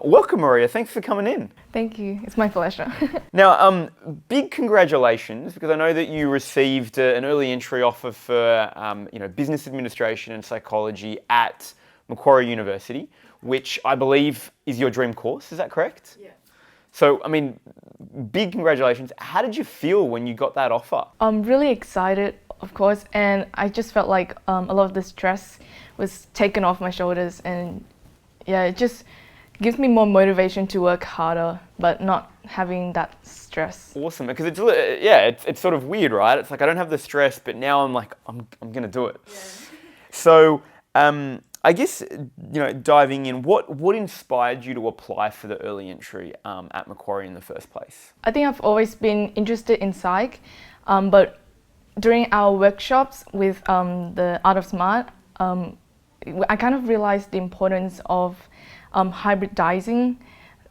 Welcome, Maria. Thanks for coming in. Thank you. It's my pleasure. Now, big congratulations, because I know that you received an early entry offer for, business administration and psychology at Macquarie University, which I believe is your dream course. Is that correct? Yeah. So, big congratulations. How did you feel when you got that offer? I'm really excited, of course, and I just felt like a lot of the stress was taken off my shoulders, and yeah, it just gives me more motivation to work harder, but not having that stress. Awesome, because it's sort of weird, right? It's like I don't have the stress, but now I'm like I'm gonna do it. Yeah. So, I guess diving in, what inspired you to apply for the early entry at Macquarie in the first place? I think I've always been interested in psych, but during our workshops with the Art of Smart, I kind of realized the importance of hybridizing,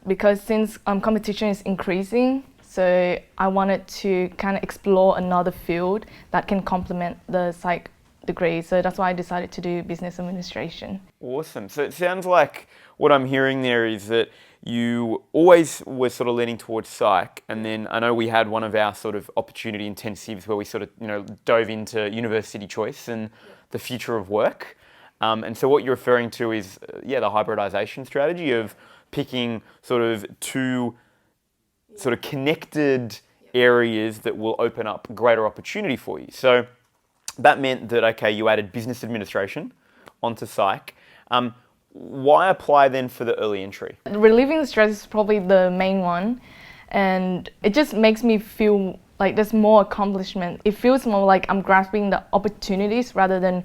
because since competition is increasing, so I wanted to kind of explore another field that can complement the psych degree. So that's why I decided to do business administration. Awesome. So it sounds like what I'm hearing there is that you always were sort of leaning towards psych, and then I know we had one of our sort of opportunity intensives where we sort of dove into university choice and the future of work. And so what you're referring to is, the hybridization strategy of picking sort of two sort of connected areas that will open up greater opportunity for you. So that meant that, okay, you added business administration onto psych. Why apply then for the early entry? Relieving the stress is probably the main one, and it just makes me feel like there's more accomplishment. It feels more like I'm grasping the opportunities rather than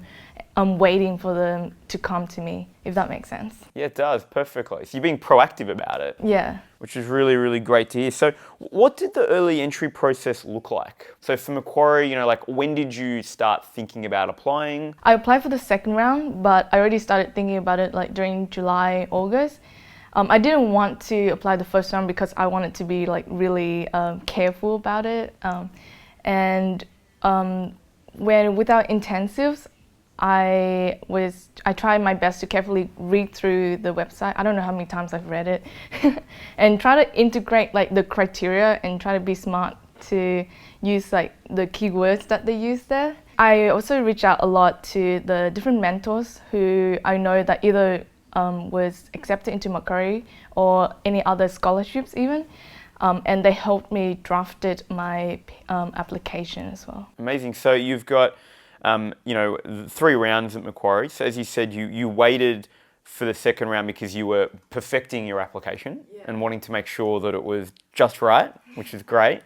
waiting for them to come to me, if that makes sense. Yeah, it does, perfectly. So you're being proactive about it. Yeah. Which is really, really great to hear. So what did the early entry process look like? So for Macquarie, when did you start thinking about applying? I applied for the second round, but I already started thinking about it during July, August. I didn't want to apply the first round because I wanted to be really careful about it. When with our intensives, I tried my best to carefully read through the website. I don't know how many times I've read it and try to integrate the criteria and try to be smart to use the keywords that they use there. I also reach out a lot to the different mentors who I know that either was accepted into Macquarie or any other scholarships even. And they helped me drafted my application as well. Amazing. So you've got 3 rounds at Macquarie. So as you said, you waited for the second round because you were perfecting your application and wanting to make sure that it was just right, which is great.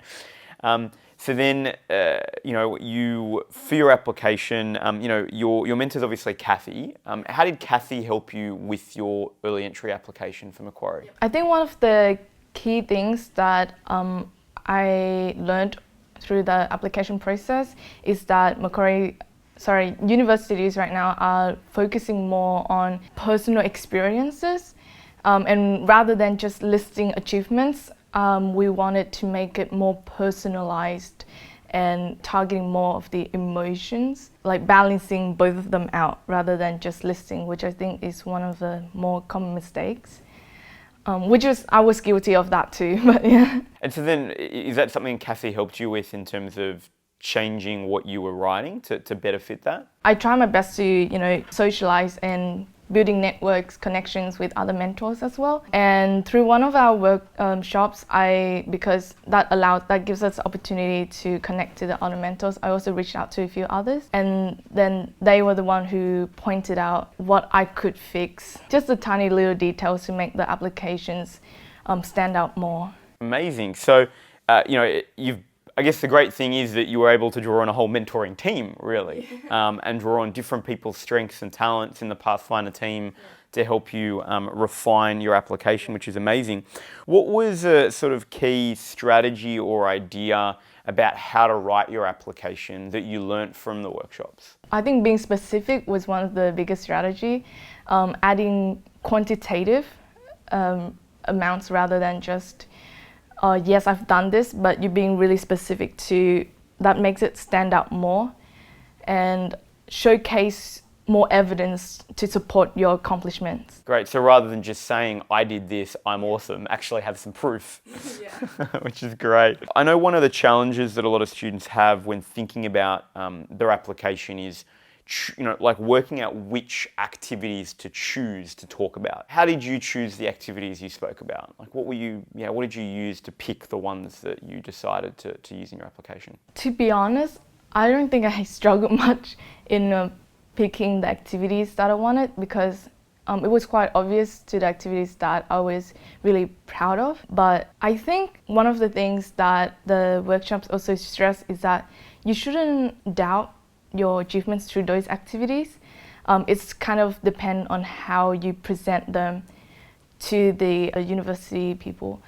So then, for your application, your mentor's obviously Kathy. How did Kathy help you with your early entry application for Macquarie? I think one of the key things that I learned through the application process is that universities right now are focusing more on personal experiences, and rather than just listing achievements, we wanted to make it more personalized and targeting more of the emotions, balancing both of them out rather than just listing, which I think is one of the more common mistakes. I was guilty of that too, but yeah. And so then, is that something Kathy helped you with in terms of changing what you were writing to better fit that? I try my best to, socialize and building networks, connections with other mentors as well. And through one of our workshops, because that gives us the opportunity to connect to the other mentors, I also reached out to a few others, and then they were the one who pointed out what I could fix, just the tiny little details to make the applications stand out more. Amazing. So, I guess the great thing is that you were able to draw on a whole mentoring team, really, and draw on different people's strengths and talents in the Pathfinder team to help you refine your application, which is amazing. What was a sort of key strategy or idea about how to write your application that you learnt from the workshops? I think being specific was one of the biggest strategy, adding quantitative amounts rather than just yes, I've done this, but you're being really specific that makes it stand out more, and showcase more evidence to support your accomplishments. Great. So rather than just saying, I did this, I'm awesome, actually have some proof, which is great. I know one of the challenges that a lot of students have when thinking about their application is, like working out which activities to choose to talk about. How did you choose the activities you spoke about? Like what did you use to pick the ones that you decided to use in your application? To be honest, I don't think I struggled much in picking the activities that I wanted because it was quite obvious to the activities that I was really proud of. But I think one of the things that the workshops also stress is that you shouldn't doubt your achievements through those activities. It's kind of depend on how you present them to the university people.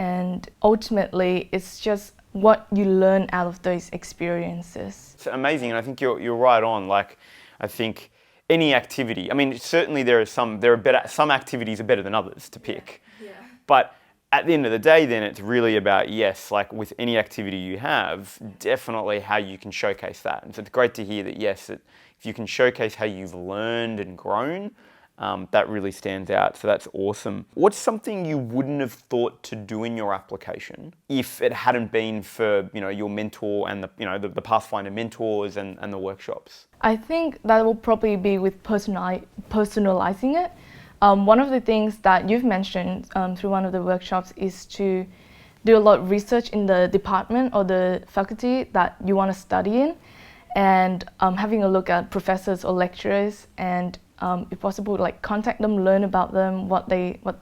And ultimately, it's just what you learn out of those experiences. It's amazing, and I think you're right on. Like, I think any activity. I mean, certainly some activities are better than others to pick. Yeah. But at the end of the day, then it's really about, yes, like with any activity you have, definitely how you can showcase that. And so it's great to hear that, yes, that if you can showcase how you've learned and grown, that really stands out. So that's awesome. What's something you wouldn't have thought to do in your application if it hadn't been for, your mentor and the Pathfinder mentors and the workshops? I think that will probably be with personalizing it. One of the things that you've mentioned through one of the workshops is to do a lot of research in the department or the faculty that you want to study in, and having a look at professors or lecturers, and if possible, like contact them, learn about them, what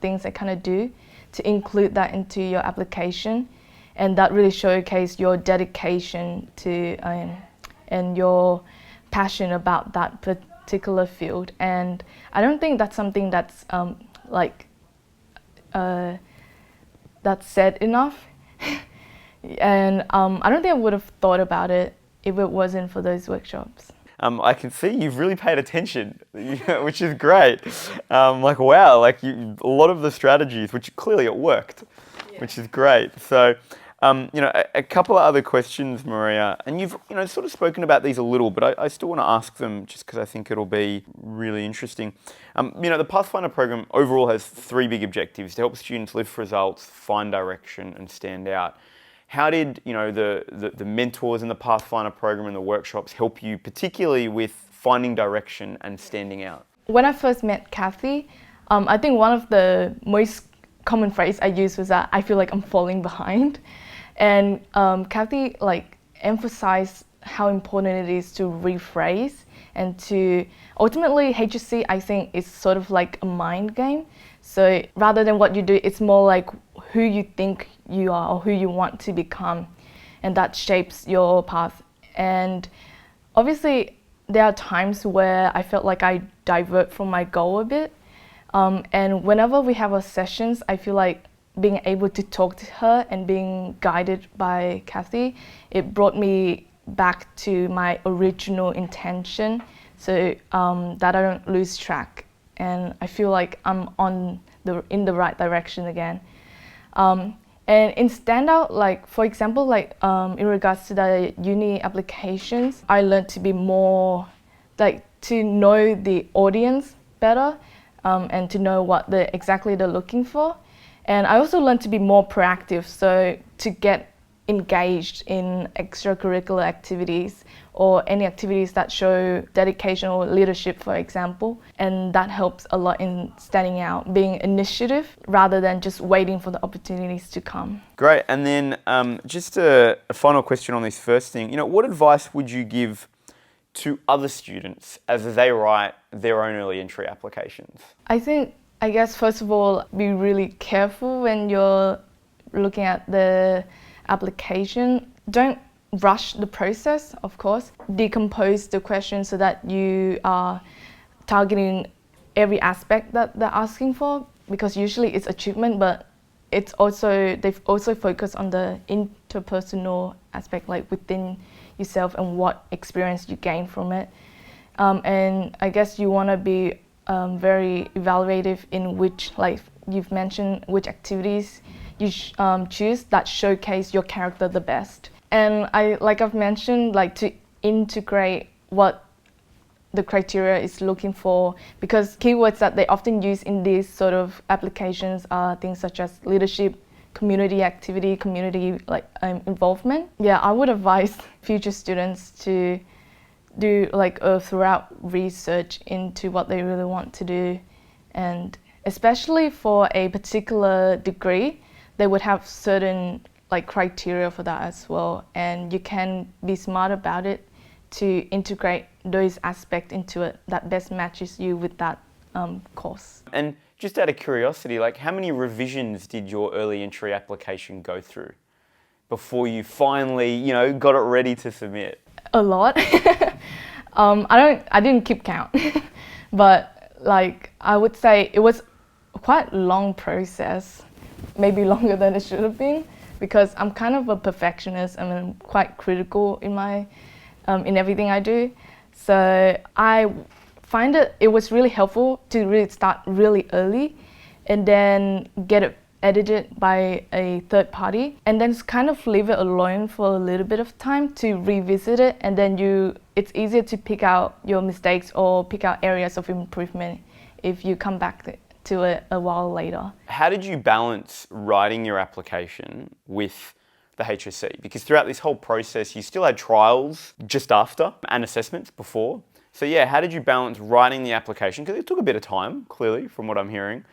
things they kind of do, to include that into your application, and that really showcase your dedication to and your passion about that particular field. And I don't think that's something that's that's said enough. And I don't think I would have thought about it if it wasn't for those workshops. I can see you've really paid attention, which is great. Wow, a lot of the strategies, which clearly it worked, which is great. So, a couple of other questions, Maria, and you've sort of spoken about these a little, but I still want to ask them just because I think it'll be really interesting. The Pathfinder program overall has 3 big objectives: to help students live for results, find direction, and stand out. How did the mentors in the Pathfinder program and the workshops help you, particularly with finding direction and standing out? When I first met Kathy, I think one of the most common phrase I used was that I feel like I'm falling behind. And Kathy emphasized how important it is to rephrase, and to ultimately HSC, I think, is sort of like a mind game. So rather than what you do, it's more like who you think you are or who you want to become, and that shapes your path. And obviously there are times where I felt like I divert from my goal a bit, and whenever we have our sessions, I feel like being able to talk to her and being guided by Kathy, it brought me back to my original intention, so that I don't lose track, and I feel like I'm in the right direction again. And in standout, for example, in regards to the uni applications, I learned to be more, to know the audience better, and to know what exactly they're looking for. And I also learned to be more proactive, so to get engaged in extracurricular activities or any activities that show dedication or leadership, for example. And that helps a lot in standing out, being initiative rather than just waiting for the opportunities to come. Great. And then just a final question on this first thing. What advice would you give to other students as they write their own early entry applications? I guess first of all, be really careful when you're looking at the application. Don't rush the process, of course. Decompose the question so that you are targeting every aspect that they're asking for, because usually it's achievement, but they've also focused on the interpersonal aspect, within yourself and what experience you gain from it. And I guess you want to be very evaluative in which, you've mentioned, which activities you choose that showcase your character the best. And I've mentioned, to integrate what the criteria is looking for, because keywords that they often use in these sort of applications are things such as leadership, community activity, community involvement. Yeah, I would advise future students to do like a thorough research into what they really want to do, and especially for a particular degree, they would have certain like criteria for that as well, and you can be smart about it to integrate those aspects into it that best matches you with that course. And just out of curiosity, like how many revisions did your early entry application go through before you finally, you know, got it ready to submit? A lot. I didn't keep count, but like I would say it was a quite long process, maybe longer than it should have been, because I'm kind of a perfectionist and I'm quite critical in my in everything I do. So I find it was really helpful to really start really early and then get it edited by a third party, and then just kind of leave it alone for a little bit of time to revisit it, and then it's easier to pick out your mistakes or pick out areas of improvement if you come back to it a while later. How did you balance writing your application with the HSC? Because throughout this whole process, you still had trials just after and assessments before. So yeah, how did you balance writing the application, because it took a bit of time, clearly, from what I'm hearing,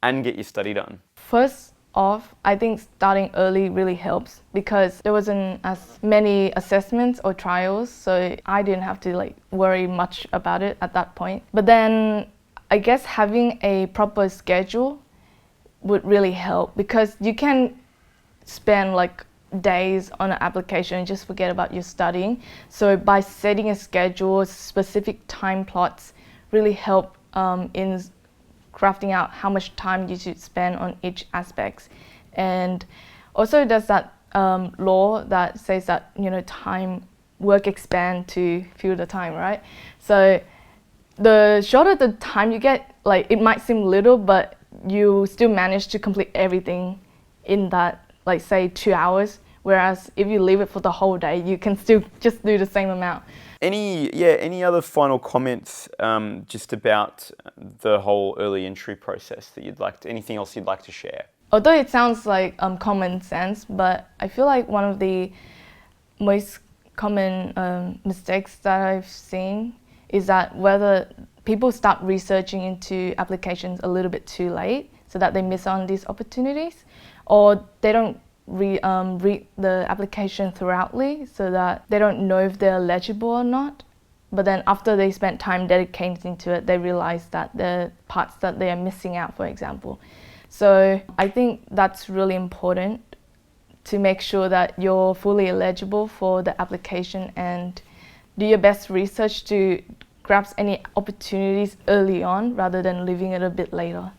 and get your study done? First off, I think starting early really helps because there wasn't as many assessments or trials, so I didn't have to like worry much about it at that point. But then I guess having a proper schedule would really help, because you can spend like days on an application and just forget about your studying. So by setting a schedule, specific time plots really help in crafting out how much time you should spend on each aspect. And also there's that law that says that, you know, work expand to fill the time, right? So the shorter the time you get, like it might seem little, but you still manage to complete everything in that, like say 2 hours. Whereas if you leave it for the whole day, you can still just do the same amount. Any other final comments just about the whole early entry process that anything else you'd like to share? Although it sounds like common sense, but I feel like one of the most common mistakes that I've seen is that whether people start researching into applications a little bit too late so that they miss on these opportunities, or they don't read the application thoroughly so that they don't know if they're eligible or not. But then after they spent time dedicating to it, they realize that the parts that they are missing out, for example. So I think that's really important to make sure that you're fully eligible for the application and do your best research to grasp any opportunities early on rather than leaving it a bit later.